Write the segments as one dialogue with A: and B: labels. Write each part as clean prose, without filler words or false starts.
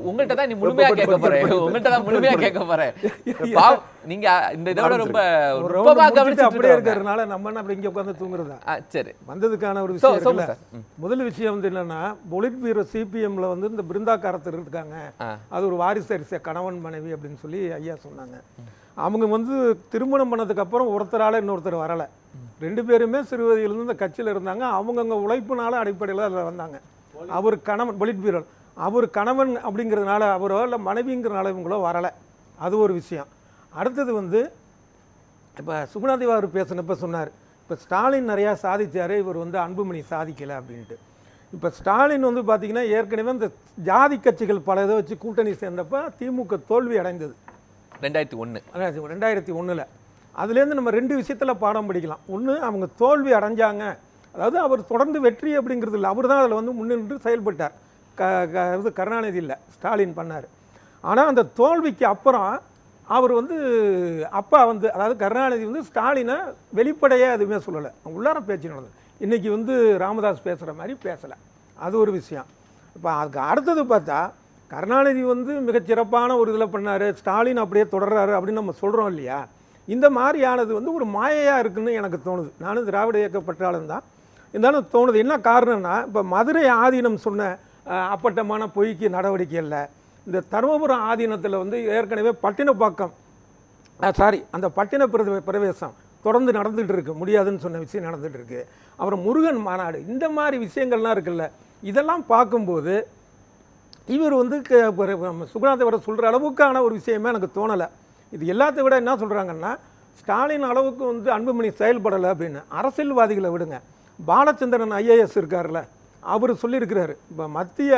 A: உங்கள்கிட்ட தான் நீ முழுமையா கேட்க போறேன். உங்கள்கிட்ட தான் முழுமையா கேட்க போறேன். நீங்க இந்த இதோட ரொம்ப நுட்பமா கவனிச்சு
B: அப்படியே இருக்கிறதுனால நம்ம என்ன அப்படி இங்க உட்கார்ந்து தூங்குறதா?
A: சரி,
B: வந்ததுக்கான ஒரு விஷயம் இருக்குல்ல. முதல் விஷயம் வந்து என்னன்னா, பொலிட் பியூரோ சிபிஎம்ல வந்து இந்த பிருந்தா காரத்தர் இருக்காங்க, அது ஒரு வாரிசு கணவன் மனைவி அப்படின்னு சொல்லி ஐயா சொன்னாங்க. அவங்க வந்து திருமணம் பண்ணதுக்கு அப்புறம் ஒருத்தரால இன்னொருத்தர் வரல. 2 பேருமே சிறுவதியிலிருந்து இந்த கட்சியில் இருந்தாங்க. அவங்கவுங்க உழைப்புனால அடிப்படையில் அதில் வந்தாங்க. அவர் கணவன் பொலிட் பியூரோ, அவர் கணவன் அப்படிங்கிறதுனால அவரோ இல்லை மனைவிங்கிறனால இவங்களோ வரலை. அது ஒரு விஷயம். அடுத்தது வந்து இப்போ சுகுணாதேவி அவர் பேசினப்ப சொன்னார், இப்போ ஸ்டாலின் நிறையா சாதிச்சார், இவர் வந்து அன்புமணி சாதிக்கலை அப்படின்ட்டு. இப்போ ஸ்டாலின் வந்து பார்த்திங்கன்னா ஏற்கனவே இந்த ஜாதி கட்சிகள் பல இதை வச்சு கூட்டணி சேர்ந்தப்போ திமுக தோல்வி அடைந்தது 2001. அதுலேருந்து நம்ம 2 விஷயத்தில் பாடம் படிக்கலாம். ஒன்று, அவங்க தோல்வி அடைஞ்சாங்க, அதாவது அவர் தொடர்ந்து வெற்றி அப்படிங்கிறது இல்லை, அவர் தான் அதில் வந்து முன்னின்று செயல்பட்டார். இது கருணாநிதி இல்லை, ஸ்டாலின் பண்ணார். ஆனால் அந்த தோல்விக்கு அப்புறம் அவர் வந்து அப்பா வந்து, அதாவது கருணாநிதி வந்து ஸ்டாலினை வெளிப்படையாக எதுவுமே சொல்லலை, உள்ளார பேச்சு நடந்தது. இன்றைக்கி வந்து ராமதாஸ் பேசுகிற மாதிரி பேசலை. அது ஒரு விஷயம். இப்போ அதுக்கு அடுத்தது பார்த்தா கருணாநிதி வந்து மிகச்சிறப்பான ஒரு இதில் பண்ணார், ஸ்டாலின் அப்படியே தொடர்றாரு அப்படின்னு நம்ம சொல்கிறோம் இல்லையா. இந்த மாதிரியானது வந்து ஒரு மாயையாக இருக்குன்னு எனக்கு தோணுது. நானும் திராவிட இயக்க பற்றாளன் தான், இருந்தாலும் தோணுது. என்ன காரணம்னா, இப்போ மதுரை ஆதீனம் சொன்ன அப்பட்டமான பொய்க்கு நடவடிக்கை இல்லை. இந்த தருமபுரம் ஆதீனத்தில் வந்து ஏற்கனவே பட்டினப்பாக்கம் அந்த பட்டின பிரவேசம் தொடர்ந்து நடந்துகிட்டு இருக்கு, முடியாதுன்னு சொன்ன விஷயம் நடந்துகிட்டு இருக்கு. அப்புறம் முருகன் மாநாடு, இந்த மாதிரி விஷயங்கள்லாம் இருக்குல்ல, இதெல்லாம் பார்க்கும்போது இவர் வந்து சுகுணாதேவரை சொல்கிற அளவுக்கான ஒரு விஷயமே எனக்கு தோணலை. இது எல்லாத்தை விட என்ன சொல்கிறாங்கன்னா, ஸ்டாலின் அளவுக்கு வந்து அன்புமணி செயல்படலை அப்படின்னு. அரசியல்வாதிகளை விடுங்க, பாலச்சந்திரன் ஐஏஎஸ் இருக்கார்ல, அவர் சொல்லியிருக்கிறாரு, இப்போ மத்திய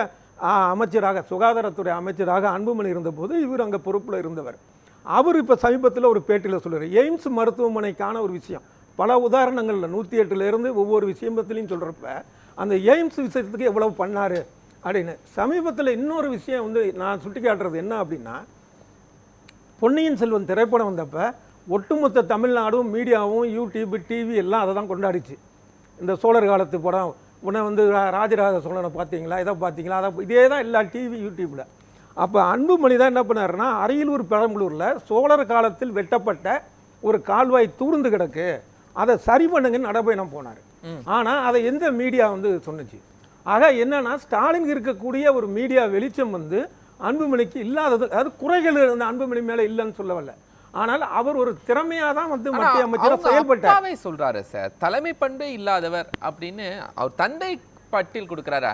B: அமைச்சராக சுகாதாரத்துறை அமைச்சராக அன்புமணி இருந்தபோது இவர் அங்கே பொறுப்பில் இருந்தவர். அவர் இப்போ சமீபத்தில் ஒரு பேட்டியில் சொல்கிறார், எய்ம்ஸ் மருத்துவமனைக்கான ஒரு விஷயம் பல உதாரணங்களில் 108லேருந்து ஒவ்வொரு விஷயத்துலையும் சொல்கிறப்ப அந்த எய்ம்ஸ் விஷயத்துக்கு எவ்வளவு பண்ணார் அப்படின்னு. சமீபத்தில் இன்னொரு விஷயம் வந்து நான் சுட்டி காட்டுறது என்ன அப்படின்னா, பொன்னியின் செல்வன் திரைப்படம் வந்தப்போ ஒட்டுமொத்த தமிழ்நாடும் மீடியாவும் யூடியூப் டிவி எல்லாம் அதை தான் கொண்டாடிச்சு. இந்த சோழர் காலத்து படம் உடனே வந்து ராஜராஜ சோழனை பார்த்தீங்களா, இதை பார்த்தீங்களா, அதை இதே தான் எல்லா டிவி யூடியூப்பில். அப்போ அன்புமணி தான் என்ன பண்ணாருன்னா, அரியலூர் பெரம்பலூரில் சோழர் காலத்தில் வெட்டப்பட்ட ஒரு கால்வாய் தூர்ந்து கிடக்கு, அதை சரி பண்ணுங்கன்னு நடைபயணம் போனார். ஆனால் அதை எந்த மீடியா வந்து சொன்னிச்சு. ஆக என்னன்னா, ஸ்டாலின் இருக்கக்கூடிய ஒரு மீடியா வெளிச்சம் வந்து அன்புமணிக்கு இல்லாதது, அதாவது குறைகள் அந்த அன்புமணி மேலே இல்லைன்னு சொல்லவில்லை, ஆனால் அவர் ஒரு திறமையாக தான் வந்து மத்திய அமைச்சராக செயல்பட்டார்.
A: சொல்றாரு சார், தலைமை பண்பே இல்லாதவர் அப்படின்னு அவர் தந்தை பட்டியல் கொடுக்கிறாரா?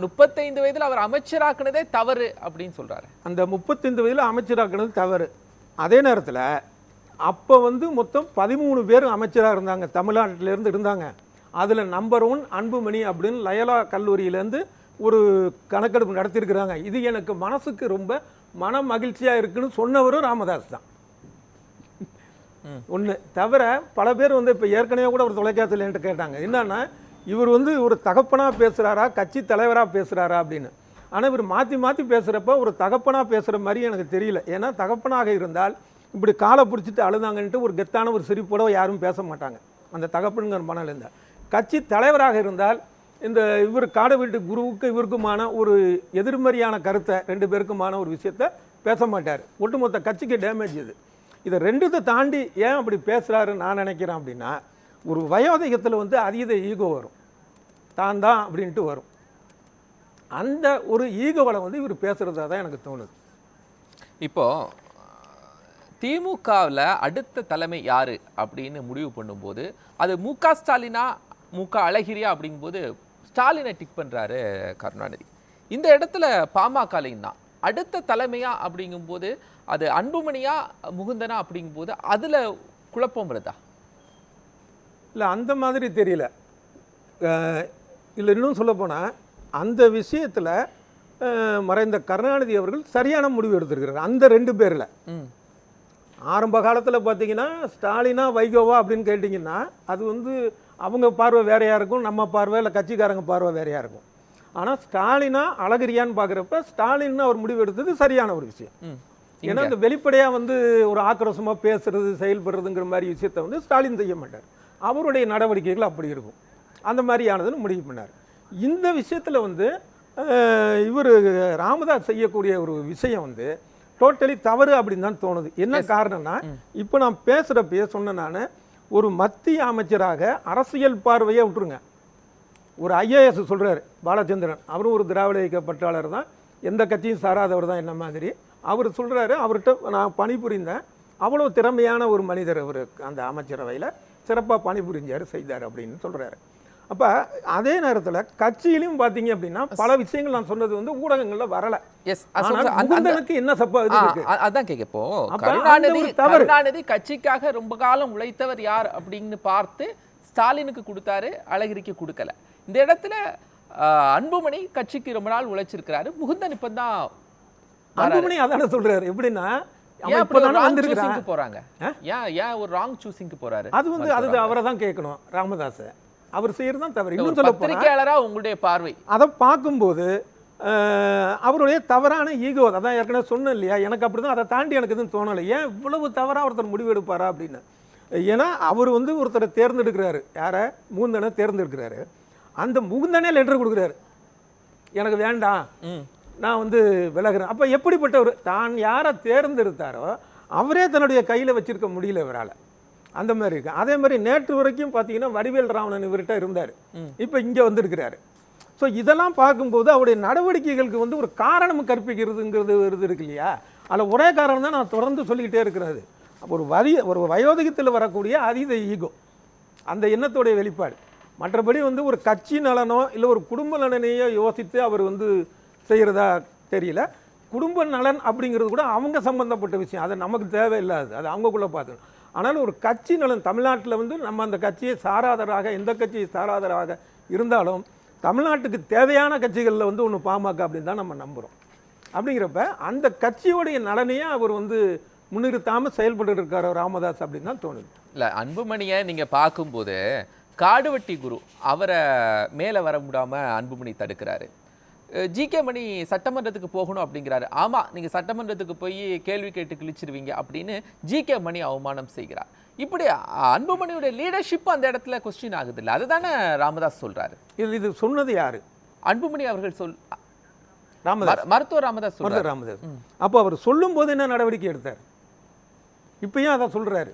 A: 35 வயதில் அவர் அமைச்சராக்குனதே தவறு அப்படின்னு சொல்றாரு. அந்த
B: 35 வயதில் அமைச்சராக்குனது தவறு. அதே நேரத்தில் அப்போ வந்து மொத்தம் 13 பேர் அமைச்சராக இருந்தாங்க, தமிழ்நாட்டிலேருந்து இருந்தாங்க. அதில் நம்பர் 1 அன்புமணி அப்படின்னு லயலா கல்லூரியிலேருந்து ஒரு கணக்கெடுப்பு நடத்தியிருக்கிறாங்க. இது எனக்கு மனசுக்கு ரொம்ப மன மகிழ்ச்சியாக இருக்குன்னு சொன்னவரும் ராமதாஸ் தான். ஒன்று தவிர பல பேர் வந்து இப்போ ஏற்கனவே கூட ஒரு தொலைக்காட்சியில் என்கிட்ட கேட்டாங்க, என்னன்னா இவர் வந்து ஒரு தகப்பனாக பேசுகிறாரா கட்சி தலைவராக பேசுகிறாரா அப்படின்னு. ஆனால் இவர் மாற்றி மாற்றி பேசுகிறப்ப ஒரு தகப்பனாக பேசுகிற மாதிரி எனக்கு தெரியல. ஏன்னா தகப்பனாக இருந்தால் இப்படி காலை பிடிச்சிட்டு அழுதாங்கன்ட்டு ஒரு கெத்தான ஒரு சிரிப்போட யாரும் பேச மாட்டாங்க, அந்த தகப்பனுங்கிற மனநிலை இருந்தால். கட்சி தலைவராக இருந்தால் இந்த இவர் காடை வீட்டு குருவுக்கு இவருக்குமான ஒரு எதிர்மறையான கருத்தை 2 பேருக்குமான ஒரு விஷயத்த பேச மாட்டார். ஒட்டுமொத்த கட்சிக்கு டேமேஜ் இது. இதை 2த்தை தாண்டி ஏன் அப்படி பேசுகிறாருன்னு நான் நினைக்கிறேன் அப்படின்னா, ஒரு வயோதிகத்தில் வந்து அதீத ஈகோ வரும், தான் தான் அப்படின்ட்டு வரும். அந்த ஒரு ஈகோவில் வந்து இவர் பேசுகிறதா தான் எனக்கு தோணுது.
A: இப்போது திமுகவில் அடுத்த தலைமை யார் அப்படின்னு முடிவு பண்ணும்போது அது முக ஸ்டாலினா முக அழகிரியா அப்படிங்கும்போது ஸ்டாலினை டிக் பண்ணுறாரு கருணாநிதி. இந்த இடத்துல பாமகலையும் தான் அடுத்த தலைமையா அப்படிங்கும்போது அது அன்புமணியா முகுந்தனா அப்படிங்கும்போது அதில் குழப்பம் வருதா?
B: இல்லை, அந்த மாதிரி தெரியல. இல்லை, இன்னும் சொல்லப்போனால் அந்த விஷயத்தில் மறைந்த கருணாநிதி அவர்கள் சரியான முடிவு எடுத்திருக்கிறார். அந்த 2 பேரில் ஆரம்ப காலத்தில் பார்த்தீங்கன்னா ஸ்டாலினா வைகோவா அப்படின்னு கேட்டிங்கன்னா அது வந்து அவங்க பார்வை வேறையாக இருக்கும், நம்ம பார்வை இல்லை கட்சிக்காரங்க பார்வை வேறையாக இருக்கும். ஆனால் ஸ்டாலினா அழகிரியான்னு பார்க்குறப்ப ஸ்டாலின்னு அவர் முடிவு எடுத்தது சரியான ஒரு விஷயம். ஏன்னா இந்த வெளிப்படையாக வந்து ஒரு ஆக்ரோஷமாக பேசுறது செயல்படுறதுங்கிற மாதிரி விஷயத்தை வந்து ஸ்டாலின் செய்ய மாட்டார். அவருடைய நடவடிக்கைகள் அப்படி இருக்கும். அந்த மாதிரியானதுன்னு முடிவு பண்ணார். இந்த விஷயத்தில் வந்து இவர் ராமதாஸ் செய்யக்கூடிய ஒரு விஷயம் வந்து டோட்டலி தவறு அப்படின்னு தான் தோணுது. என்ன காரணம்னா, இப்போ நான் பேசுகிறப்பயே சொன்னேன், நான் ஒரு மத்திய அமைச்சராக அரசியல் பார்வையை விட்டுருங்க, ஒரு ஐஏஎஸ் சொல்கிறார் பாலச்சந்திரன், அவரும் ஒரு திராவிட இயக்க பற்றாளர் தான், எந்த கட்சியும் சாராதவர் தான் என்ன மாதிரி. அவர் சொல்கிறாரு, அவர்கிட்ட நான் பணிபுரிந்தேன், அவ்வளோ திறமையான ஒரு மனிதர் அவர், அந்த அமைச்சரவையில் சிறப்பாக பணிபுரிஞ்சார் செய்தார் அப்படின்னு சொல்கிறாரு. அப்போ அதே நேரத்தில் கட்சியிலையும் பார்த்தீங்க அப்படின்னா பல விஷயங்கள் நான் சொன்னது வந்து ஊடகங்களில் வரல. முகுந்தனுக்கு என்ன சப்பா இது இருக்கு?
A: அதான் கேட்கப்போ,
B: தவறு.
A: கருணாநிதி கட்சிக்காக ரொம்ப காலம் உழைத்தவர் யார் அப்படின்னு பார்த்து ஸ்டாலினுக்கு கொடுத்தாரு, அழகிரிக்கு கொடுக்கல. இந்த இடத்துல அன்புமணி கட்சிக்கு ரொம்ப நாள் உழைச்சிருக்கிறாரு. முகுந்தன் இப்பதான்
B: அன்புமணி அதான சொல்றாரு. எப்படின்னா
A: போறாங்க, ஏன் ஒரு ராங் சூசிங்க்கு போறாரு?
B: அது வந்து அது அவரை தான் கேட்கணும், ராமதாஸ். அவர் செய்யறது தான் தவறு. இன்னும் சொல்ல
A: பத்திரிகையாளரா உங்களுடைய பார்வை
B: அதை பார்க்கும்போது அவருடைய தவறான ஈகோ, அதான் ஏற்கனவே சொன்னேன் இல்லையா, எனக்கு அப்படிதான், அதை தாண்டி எனக்கு எதுவும் தோணலை. ஏன் இவ்வளவு தவறாக ஒருத்தர் முடிவு எடுப்பாரா அப்படின்னு. ஏன்னா அவர் வந்து ஒருத்தரை தேர்ந்தெடுக்கிறாரு, யாரை? முகுந்தனை தேர்ந்தெடுக்கிறாரு. அந்த முகுந்தனே லெட்டர் கொடுக்குறாரு, எனக்கு வேண்டாம், நான் வந்து விலகிறேன். அப்போ எப்படிப்பட்டவர்? தான் யாரை தேர்ந்தெடுத்தாரோ அவரே தன்னுடைய கையில் வச்சிருக்க முடியல இவரால், அந்த மாதிரி இருக்கு. அதே மாதிரி நேற்று வரைக்கும் பார்த்தீங்கன்னா வடிவேல் ராவணன் இவர்கிட்ட இருந்தார், இப்போ இங்கே வந்திருக்கிறாரு. ஸோ இதெல்லாம் பார்க்கும்போது அவருடைய நடவடிக்கைகளுக்கு வந்து ஒரு காரணம் கற்பிக்கிறதுங்கிறது இருக்கு இல்லையா, அதில் ஒரே காரணம் தான் நான் தொடர்ந்து சொல்லிக்கிட்டே இருக்கிறது. ஒரு வயோதிகத்தில் வரக்கூடிய அதீத ஈகோ, அந்த எண்ணத்தோடைய வெளிப்பாடு. மற்றபடி வந்து ஒரு கட்சி நலனோ இல்லை ஒரு குடும்ப நலனையோ யோசித்து அவர் வந்து செய்கிறதா தெரியல. குடும்ப நலன் அப்படிங்கிறது கூட அவங்க சம்பந்தப்பட்ட விஷயம், அது நமக்கு தேவையில்லாது, அது அவங்கக்குள்ளே பார்த்துக்கணும். ஆனால் ஒரு கட்சி நலன், தமிழ்நாட்டில் வந்து நம்ம அந்த கட்சியை சாராதராக, எந்த கட்சியை சாராதராக இருந்தாலும் தமிழ்நாட்டுக்கு தேவையான கட்சிகளில் வந்து ஒன்று பாமக அப்படின்னு தான் நம்ம நம்புகிறோம். அப்படிங்கிறப்ப அந்த கட்சியோடைய நலனையே அவர் வந்து முன்னிறுத்தாமல் செயல்பட்டு இருக்கார் ராமதாஸ் அப்படின்னு தான் தோணுது.
A: இல்லை, அன்புமணியை நீங்கள் பார்க்கும்போது காடுவெட்டி குரு அவரை மேலே வர முடியாமல் அன்புமணி தடுக்கிறாரு. ஜிகே மணி சட்டமன்றத்துக்கு போகணும் அப்படிங்கிறாரு. ஆமாம், நீங்கள் சட்டமன்றத்துக்கு போய் கேள்வி கேட்டு கிழிச்சிருவீங்க அப்படின்னு ஜிகே மணி அவமானம் செய்கிறார். இப்படி அன்புமணியுடைய லீடர்ஷிப் அந்த இடத்துல கொஸ்டின் ஆகுது இல்லை, அதுதானே ராமதாஸ் சொல்றாரு.
B: இது சொன்னது யாரு?
A: அன்புமணி அவர்கள்
B: ராமதாஸ்,
A: மருத்துவர் ராமதாஸ் சொல்றாரு.
B: ராமதாஸ் அப்போ அவர் சொல்லும் போது என்ன நடவடிக்கை எடுத்தார்? இப்பயும் அதான் சொல்றாரு.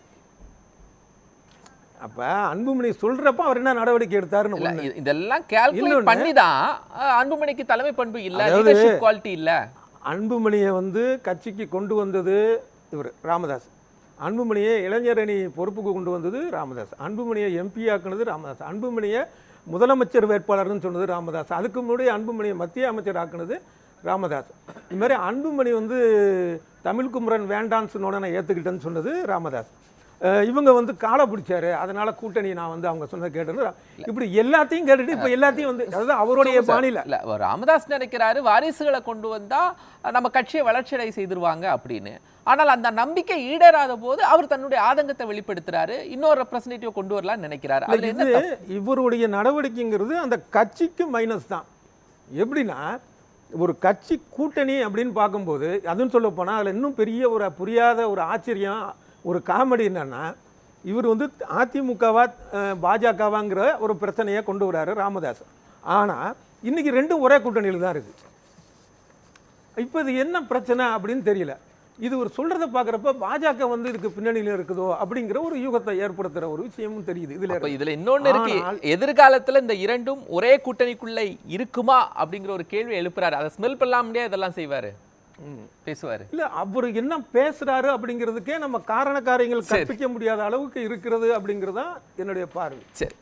B: அப்ப அன்புமணி சொல்றப்ப அவர் என்ன நடவடிக்கை எடுத்தாருன்னு
A: இதெல்லாம் கால்குலேட் பண்ணி தான் அன்புமணிக்கு தலைமை பண்பு இல்ல, லீடர்ஷிப் குவாலிட்டி இல்ல.
B: அன்புமணியை வந்து கட்சிக்கு கொண்டு வந்தது இவர் ராமதாஸ், அன்புமணியை இளைஞரணி பொறுப்புக்கு கொண்டு வந்தது ராமதாஸ், அன்புமணியை எம்பி ஆக்குனது ராமதாஸ், அன்புமணியை முதலமைச்சர் வேட்பாளர்னு சொன்னது ராமதாஸ், அதுக்கு முன்னாடி அன்புமணியை மத்திய அமைச்சர் ஆக்குனது ராமதாஸ். இது மாதிரி அன்புமணி வந்து தமிழ் குமரன் வேண்டான்னு சொன்னோட நான் ஏற்றுக்கிட்டேன்னு சொன்னது ராமதாஸ். இவங்க வந்து காலை பிடிச்சாரு, அதனால கூட்டணி நான் வந்து அவங்க சொன்னதை கேட்டு இப்படி எல்லாத்தையும் கேட்டுட்டு இப்போ எல்லாத்தையும் வந்து அதுதான் அவருடைய பாணியில்.
A: இல்லை, ராமதாஸ் நினைக்கிறாரு வாரிசுகளை கொண்டு வந்தா நம்ம கட்சியை வளர்ச்சியடை செய்திருவாங்க அப்படின்னு. ஆனால் அந்த நம்பிக்கை ஈடேறாத போது அவர் தன்னுடைய ஆதங்கத்தை வெளிப்படுத்துறாரு, இன்னொரு ரெப்ரசன்டேட்டிவ் கொண்டு வரலாம்னு நினைக்கிறாரு. அதுல என்ன
B: இவருடைய நடவடிக்கைங்கிறது அந்த கட்சிக்கு மைனஸ் தான். எப்படின்னா ஒரு கட்சி கூட்டணி அப்படின்னு பார்க்கும்போது அதுன்னு சொல்ல போனால் அதில் இன்னும் பெரிய ஒரு புரியாத ஒரு ஆச்சரியம், ஒரு காமெடி என்னன்னா, இவர் வந்து அதிமுகவா பாஜகவாங்கிற ஒரு பிரச்சனையை கொண்டு வராரு ராமதாஸ். ஆனால் இன்னைக்கு ரெண்டும் ஒரே கூட்டணியில் தான் இருக்கு. இப்போ இது என்ன பிரச்சனை அப்படின்னு தெரியல. இது ஒரு சொல்றதை பார்க்குறப்ப பாஜக வந்து இதுக்கு பின்னணியில் இருக்குதோ அப்படிங்கிற ஒரு யூகத்தை ஏற்படுத்துகிற ஒரு விஷயமும் தெரியுது.
A: இதுல இன்னொன்று இருக்கு, எதிர்காலத்தில் இந்த இரண்டும் ஒரே கூட்டணிக்குள்ள இருக்குமா அப்படிங்கிற ஒரு கேள்வி எழுப்புறாரு. அதை ஸ்மெல் பண்ணாமலே அதெல்லாம் செய்வாரு, பேசுவாரு.
B: இல்ல அவர் என்ன பேசுறாரு அப்படிங்கிறதுக்கே நம்ம காரண காரியங்கள் கற்பிக்க முடியாத அளவுக்கு இருக்கிறது அப்படிங்கிறதா என்னுடைய பார்வை.
A: சரி.